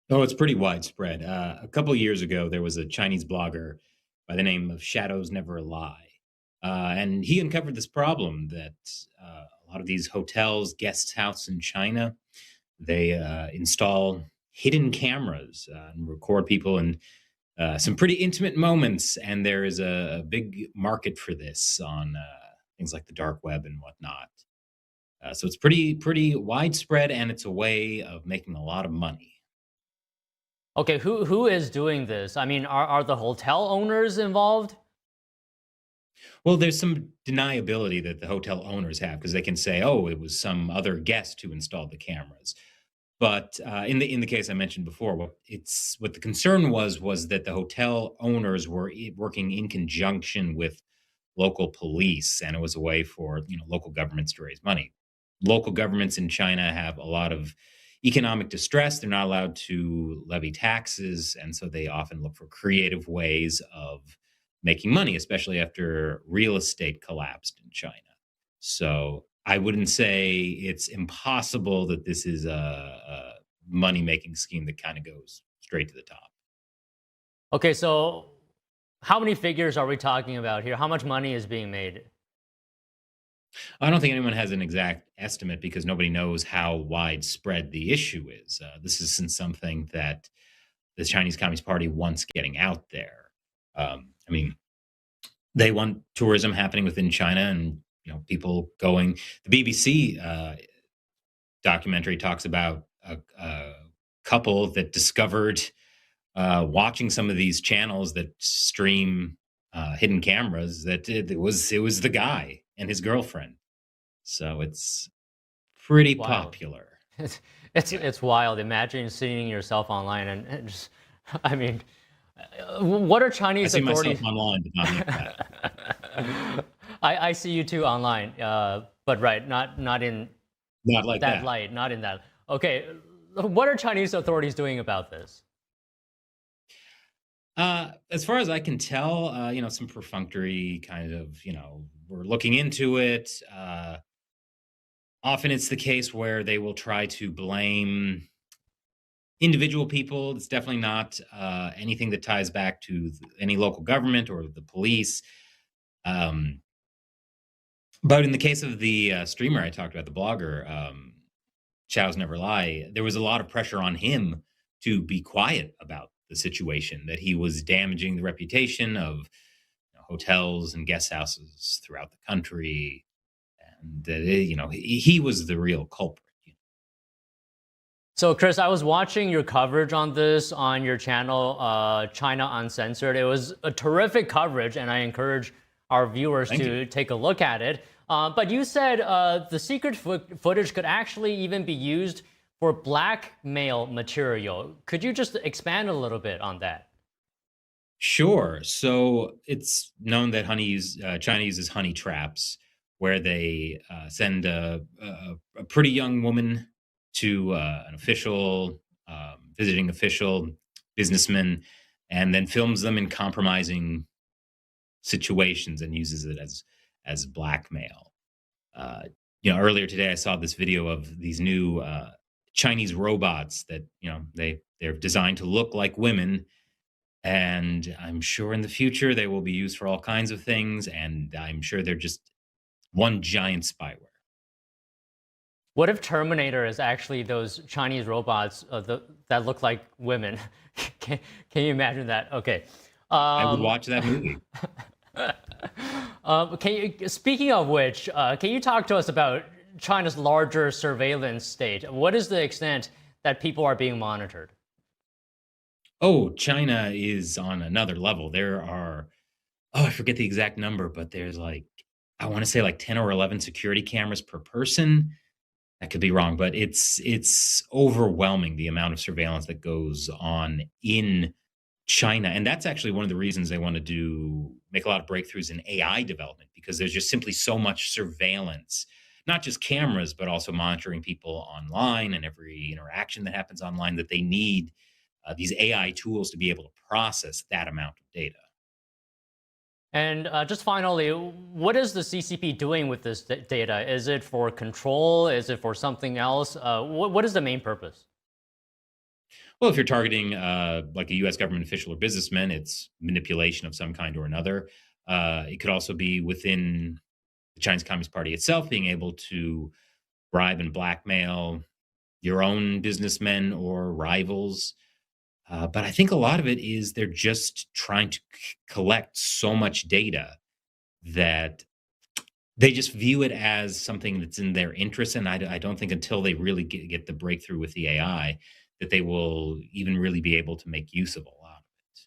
Oh, it's pretty widespread. A couple of years ago, there was a Chinese blogger by the name of Shadows Never Lie. And he uncovered this problem that a lot of these hotels, guest houses in China, they install hidden cameras and record people in some pretty intimate moments. And there is a big market for this on things like the dark web and whatnot. So it's pretty widespread, and it's a way of making a lot of money. Okay, who is doing this? I mean, are the hotel owners involved? Well, there's some deniability that the hotel owners have because they can say, "Oh, it was some other guest who installed the cameras." But in the case I mentioned before, what the concern was that the hotel owners were working in conjunction with local police, and it was a way for local governments to raise money. Local governments in China have a lot of economic distress. They're not allowed to levy taxes, and so they often look for creative ways of making money, especially after real estate collapsed in China. So I wouldn't say it's impossible that this is a money-making scheme that kind of goes straight to the top. Okay, so how many figures are we talking about here? How much money is being made? I don't think anyone has an exact estimate because nobody knows how widespread the issue is. This isn't something that the Chinese Communist Party wants getting out there. I mean, they want tourism happening within China and people going. The BBC documentary talks about a couple that discovered watching some of these channels that stream hidden cameras that it was the guy and his girlfriend. So it's pretty popular. It's wild. Imagine seeing yourself online and just, I mean, what are Chinese authorities? I see myself online, but not like that. I see you too online, but right, not in like that light, not in that. Okay, what are Chinese authorities doing about this? As far as I can tell, some perfunctory kind of, we're looking into it. Often it's the case where they will try to blame individual people. It's definitely not anything that ties back to any local government or the police. But in the case of the streamer I talked about, the blogger, Shadows Never Lie, there was a lot of pressure on him to be quiet about the situation, that he was damaging the reputation of hotels and guest houses throughout the country, and that he was the real culprit. So, Chris, I was watching your coverage on this on your channel, China Uncensored. It was a terrific coverage, and I encourage our viewers to take a look at it. But you said the secret footage could actually even be used for blackmail material. Could you just expand a little bit on that? Sure. So it's known that China uses honey traps, where they send a pretty young woman to an official, visiting official, businessman, and then films them in compromising situations and uses it as blackmail. Earlier today I saw this video of these new Chinese robots that they're designed to look like women, and I'm sure in the future they will be used for all kinds of things, and I'm sure they're just one giant spyware. What if Terminator is actually those Chinese robots that look like women? Can you imagine that? Okay. I would watch that movie. Speaking of which, can you talk to us about China's larger surveillance state? What is the extent that people are being monitored? Oh, China is on another level. There are, I forget the exact number, but there's I want to say 10 or 11 security cameras per person. I could be wrong, but it's overwhelming, the amount of surveillance that goes on in China. And that's actually one of the reasons they want to make a lot of breakthroughs in AI development, because there's just simply so much surveillance, not just cameras, but also monitoring people online and every interaction that happens online, that they need these AI tools to be able to process that amount of data. And just finally, what is the CCP doing with this data? Is it for control? Is it for something else? What is the main purpose? Well, if you're targeting like a U.S. government official or businessman, it's manipulation of some kind or another. It could also be within the Chinese Communist Party itself, being able to bribe and blackmail your own businessmen or rivals. But I think a lot of it is they're just trying to collect so much data that they just view it as something that's in their interest. And I don't think until they really get the breakthrough with the AI that they will even really be able to make use of a lot of it.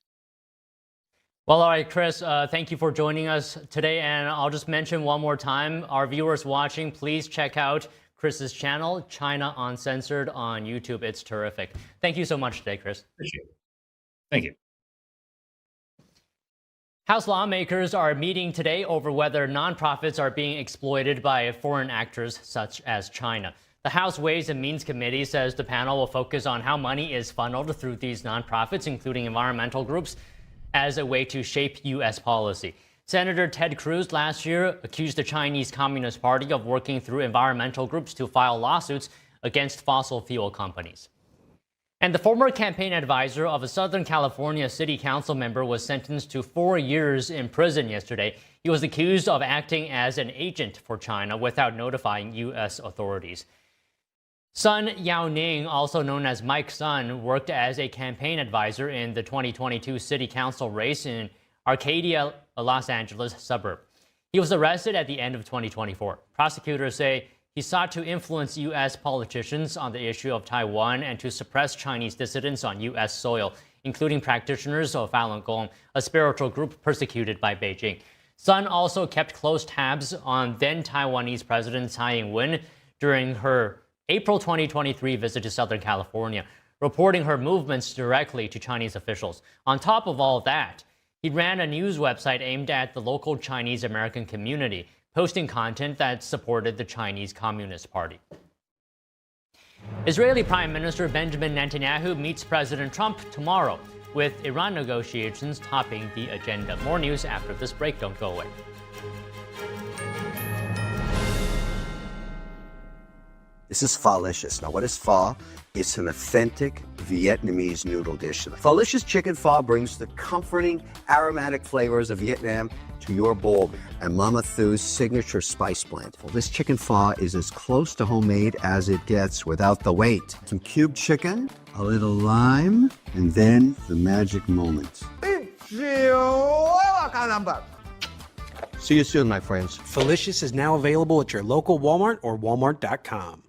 Well, all right, Chris, thank you for joining us today. And I'll just mention one more time, our viewers watching, please check out Chris's channel, China Uncensored, on YouTube. It's terrific. Thank you so much today, Chris. Appreciate it. Thank you. House lawmakers are meeting today over whether nonprofits are being exploited by foreign actors such as China. The House Ways and Means Committee says the panel will focus on how money is funneled through these nonprofits, including environmental groups, as a way to shape U.S. policy. Senator Ted Cruz last year accused the Chinese Communist Party of working through environmental groups to file lawsuits against fossil fuel companies. And the former campaign advisor of a Southern California city council member was sentenced to 4 years in prison yesterday. He was accused of acting as an agent for China without notifying U.S. authorities. Sun Yao-ning, also known as Mike Sun, worked as a campaign advisor in the 2022 city council race in Arcadia, a Los Angeles suburb. He was arrested at the end of 2024. Prosecutors say he sought to influence U.S. politicians on the issue of Taiwan and to suppress Chinese dissidents on U.S. soil, including practitioners of Falun Gong, a spiritual group persecuted by Beijing. Sun also kept close tabs on then Taiwanese President Tsai Ing-wen during her April 2023 visit to Southern California, reporting her movements directly to Chinese officials. On top of all that, he ran a news website aimed at the local Chinese American community, posting content that supported the Chinese Communist Party. Israeli Prime Minister Benjamin Netanyahu meets President Trump tomorrow, with Iran negotiations topping the agenda. More news after this break. Don't go away. This is Pho-licious. Now, what is pho? It's an authentic Vietnamese noodle dish. The Pho-licious chicken pho brings the comforting, aromatic flavors of Vietnam to your bowl. And Mama Thu's signature spice blend. Well, this chicken pho is as close to homemade as it gets without the wait. Some cubed chicken, a little lime, and then the magic moment. See you soon, my friends. Pho-licious is now available at your local Walmart or walmart.com.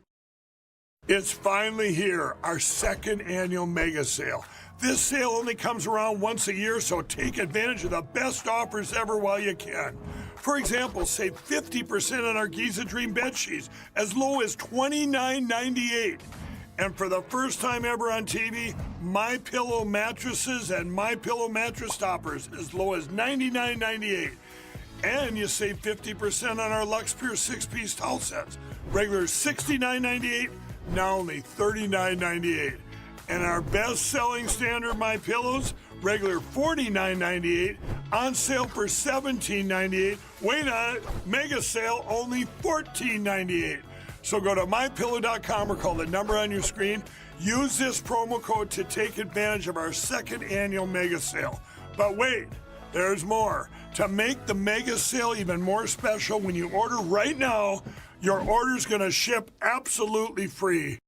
It's finally here, our second annual mega sale. This sale only comes around once a year, so take advantage of the best offers ever while you can. For example, save 50% on our Giza Dream bed sheets, as low as $29.98. And for the first time ever on TV, MyPillow mattresses and MyPillow mattress toppers as low as $99.98. And you save 50% on our Lux Pure 6-piece towel sets. Regular $69.98, now only $39.98. And our best-selling standard MyPillows, regular $49.98, on sale for $17.98. Wait on it, mega sale, only $14.98. So go to MyPillow.com or call the number on your screen. Use this promo code to take advantage of our second annual mega sale. But wait, there's more. To make the mega sale even more special, when you order right now, your order's going to ship absolutely free.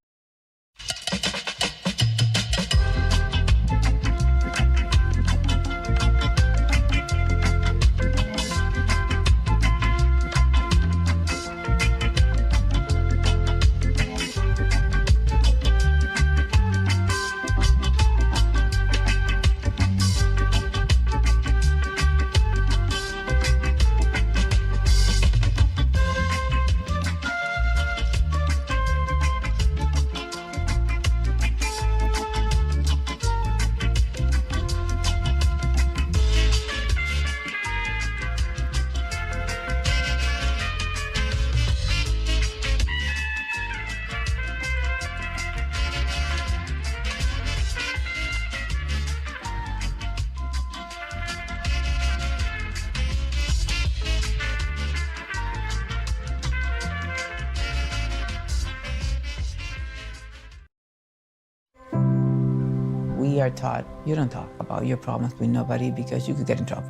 We are taught you don't talk about your problems with nobody because you could get in trouble.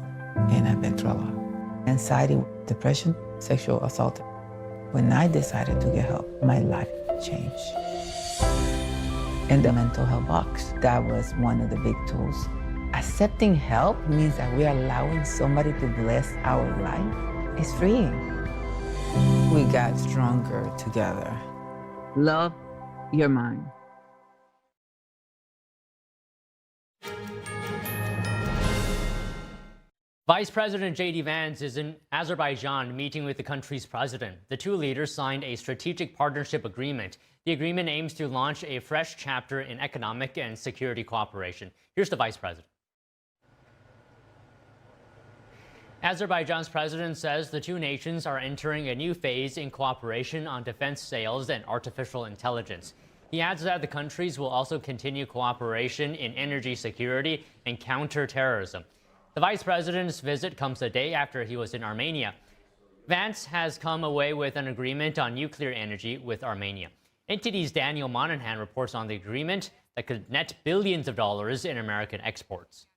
And I've been through a lot. Anxiety, depression, sexual assault. When I decided to get help, my life changed. And the mental health box, that was one of the big tools. Accepting help means that we are allowing somebody to bless our life. It's freeing. We got stronger together. Love your mind. Vice President J.D. Vance is in Azerbaijan meeting with the country's president. The two leaders signed a strategic partnership agreement. The agreement aims to launch a fresh chapter in economic and security cooperation. Here's the vice president. Azerbaijan's president says the two nations are entering a new phase in cooperation on defense sales and artificial intelligence. He adds that the countries will also continue cooperation in energy security and counterterrorism. The vice president's visit comes a day after he was in Armenia. Vance has come away with an agreement on nuclear energy with Armenia. NTD's Daniel Monahan reports on the agreement that could net billions of dollars in American exports.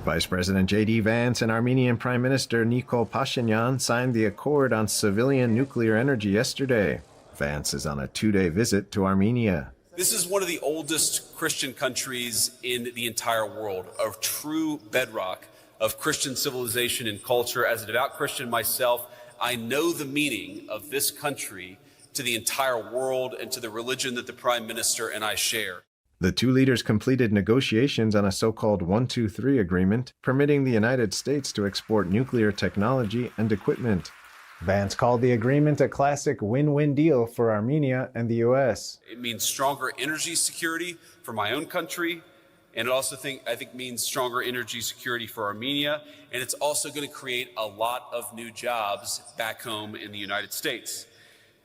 Vice President J.D. Vance and Armenian Prime Minister Nikol Pashinyan signed the accord on civilian nuclear energy yesterday. Vance is on a two-day visit to Armenia. This is one of the oldest Christian countries in the entire world, a true bedrock of Christian civilization and culture. As a devout Christian myself, I know the meaning of this country to the entire world and to the religion that the Prime Minister and I share. The two leaders completed negotiations on a so-called 123 agreement, permitting the United States to export nuclear technology and equipment. Vance called the agreement a classic win-win deal for Armenia and the U.S. It means stronger energy security for my own country, and it also I think means stronger energy security for Armenia, and it's also going to create a lot of new jobs back home in the United States.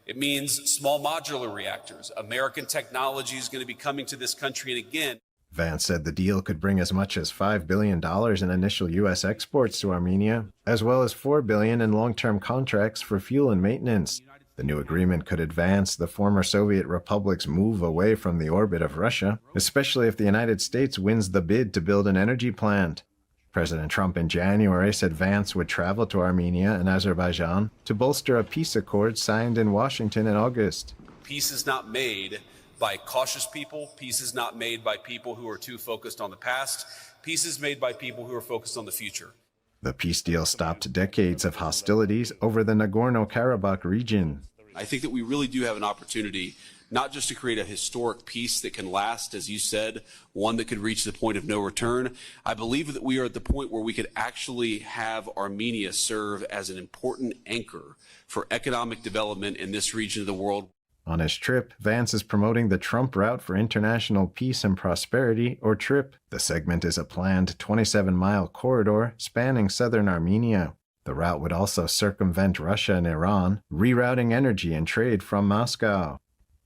It means small modular reactors. American technology is going to be coming to this country, and again, Vance said the deal could bring as much as $5 billion in initial U.S. exports to Armenia, as well as $4 billion in long-term contracts for fuel and maintenance. The new agreement could advance the former Soviet republic's move away from the orbit of Russia, especially if the United States wins the bid to build an energy plant. President Trump in January said Vance would travel to Armenia and Azerbaijan to bolster a peace accord signed in Washington in August. Peace is not made by cautious people. Peace is not made by people who are too focused on the past. Peace is made by people who are focused on the future. The peace deal stopped decades of hostilities over the Nagorno-Karabakh region. I think that we really do have an opportunity not just to create a historic peace that can last, as you said, one that could reach the point of no return. I believe that we are at the point where we could actually have Armenia serve as an important anchor for economic development in this region of the world. On his trip, Vance is promoting the Trump Route for International Peace and Prosperity, or TRIP. The segment is a planned 27-mile corridor spanning southern Armenia. The route would also circumvent Russia and Iran, rerouting energy and trade from Moscow.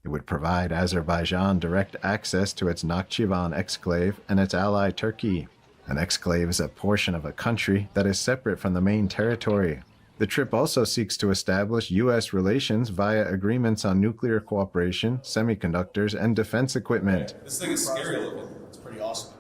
It would provide Azerbaijan direct access to its Nakhchivan exclave and its ally Turkey. An exclave is a portion of a country that is separate from the main territory. The trip also seeks to establish U.S. relations via agreements on nuclear cooperation, semiconductors, and defense equipment. This thing is scary looking. It's pretty awesome.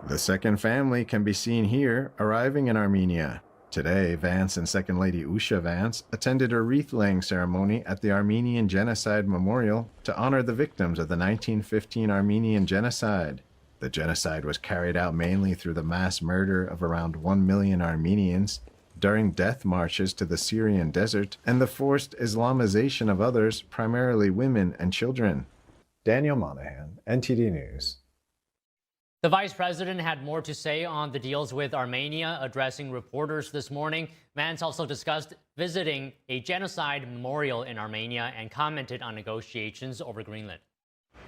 The second family can be seen here, arriving in Armenia. Today, Vance and Second Lady Usha Vance attended a wreath-laying ceremony at the Armenian Genocide Memorial to honor the victims of the 1915 Armenian Genocide. The genocide was carried out mainly through the mass murder of around 1 million Armenians, during death marches to the Syrian desert, and the forced Islamization of others, primarily women and children. Daniel Monahan, NTD News. The vice president had more to say on the deals with Armenia, addressing reporters this morning. Vance also discussed visiting a genocide memorial in Armenia and commented on negotiations over Greenland.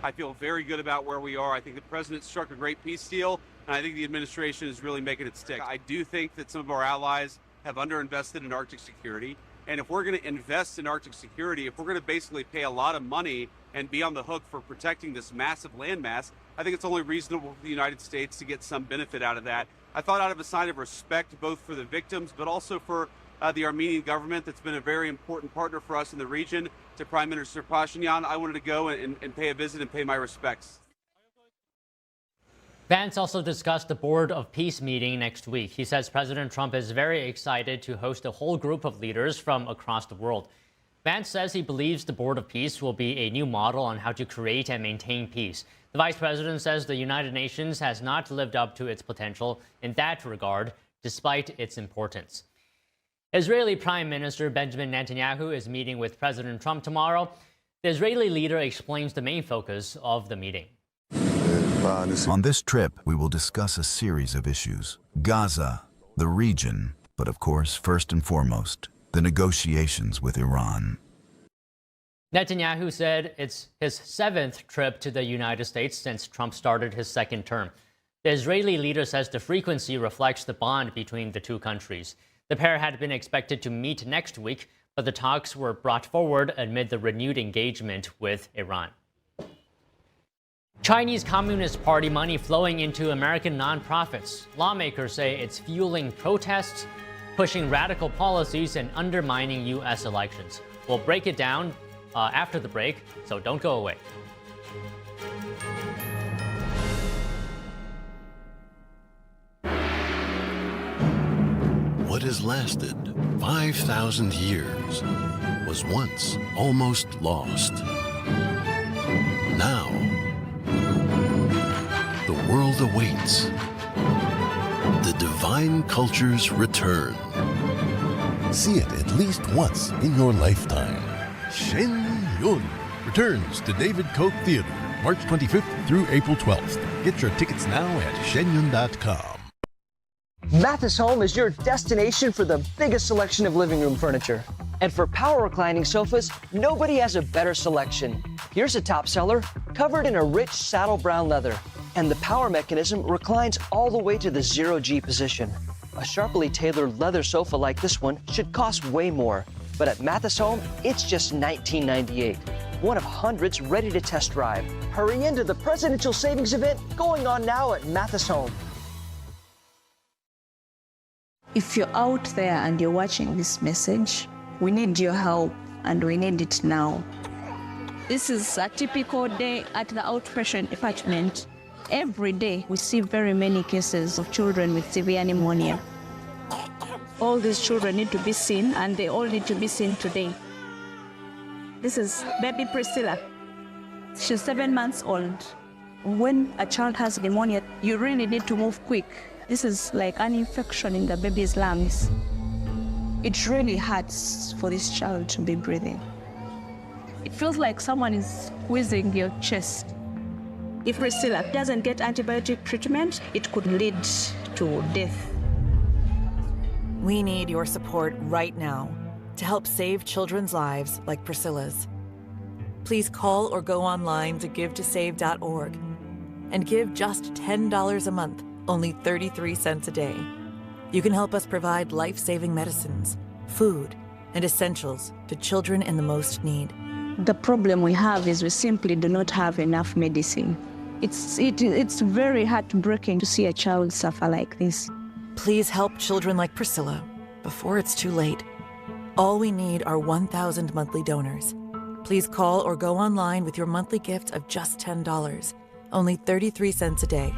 I feel very good about where we are. I think the president struck a great peace deal, and I think the administration is really making it stick. I do think that some of our allies have underinvested in Arctic security. And if we're going to invest in Arctic security, if we're going to basically pay a lot of money and be on the hook for protecting this massive landmass, I think it's only reasonable for the United States to get some benefit out of that. I thought out of a sign of respect, both for the victims, but also for the Armenian government that's been a very important partner for us in the region, to Prime Minister Pashinyan, I wanted to go and pay a visit and pay my respects. Vance also discussed the Board of Peace meeting next week. He says President Trump is very excited to host a whole group of leaders from across the world. Vance says he believes the Board of Peace will be a new model on how to create and maintain peace. The vice president says the United Nations has not lived up to its potential in that regard, despite its importance. Israeli Prime Minister Benjamin Netanyahu is meeting with President Trump tomorrow. The Israeli leader explains the main focus of the meeting. On this trip, we will discuss a series of issues. Gaza, the region, but of course, first and foremost, the negotiations with Iran. Netanyahu said it's his 7th trip to the United States since Trump started his second term. The Israeli leader says the frequency reflects the bond between the two countries. The pair had been expected to meet next week, but the talks were brought forward amid the renewed engagement with Iran. Chinese Communist Party money flowing into American nonprofits. Lawmakers say it's fueling protests, pushing radical policies, and undermining U.S. elections. We'll break it down after the break, so don't go away. What has lasted 5,000 years was once almost lost. Now, the world awaits the divine culture's return. See it at least once in your lifetime. Shen Yun returns to David Koch Theater, March 25th through April 12th. Get your tickets now at shenyun.com. Mathis Home is your destination for the biggest selection of living room furniture. And for power reclining sofas, nobody has a better selection. Here's a top seller, covered in a rich saddle brown leather. And the power mechanism reclines all the way to the 0G position. A sharply tailored leather sofa like this one should cost way more. But at Mathis Home, it's just $19.98. One of hundreds ready to test drive. Hurry into the Presidential Savings Event going on now at Mathis Home. If you're out there and you're watching this message, we need your help and we need it now. This is a typical day at the outpatient department. Every day we see very many cases of children with severe pneumonia. All these children need to be seen and they all need to be seen today. This is baby Priscilla. She's 7 months old. When a child has pneumonia, you really need to move quick. This is like an infection in the baby's lungs. It really hurts for this child to be breathing. It feels like someone is squeezing your chest. If Priscilla doesn't get antibiotic treatment, it could lead to death. We need your support right now to help save children's lives like Priscilla's. Please call or go online to givetosave.org and give just $10 a month, only 33 cents a day. You can help us provide life-saving medicines, food, and essentials to children in the most need. The problem we have is we simply do not have enough medicine. It's very heartbreaking to see a child suffer like this. Please help children like Priscilla before it's too late. All we need are 1,000 monthly donors. Please call or go online with your monthly gift of just $10, only 33 cents a day.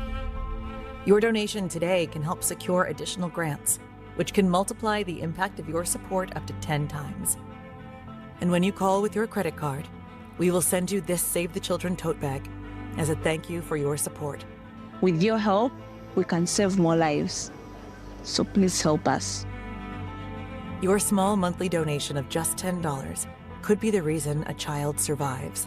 Your donation today can help secure additional grants, which can multiply the impact of your support up to 10 times. And when you call with your credit card, we will send you this Save the Children tote bag as a thank you for your support. With your help, we can save more lives. So please help us. Your small monthly donation of just $10 could be the reason a child survives.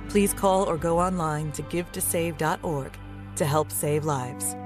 Please call or go online to givetosave.org to help save lives.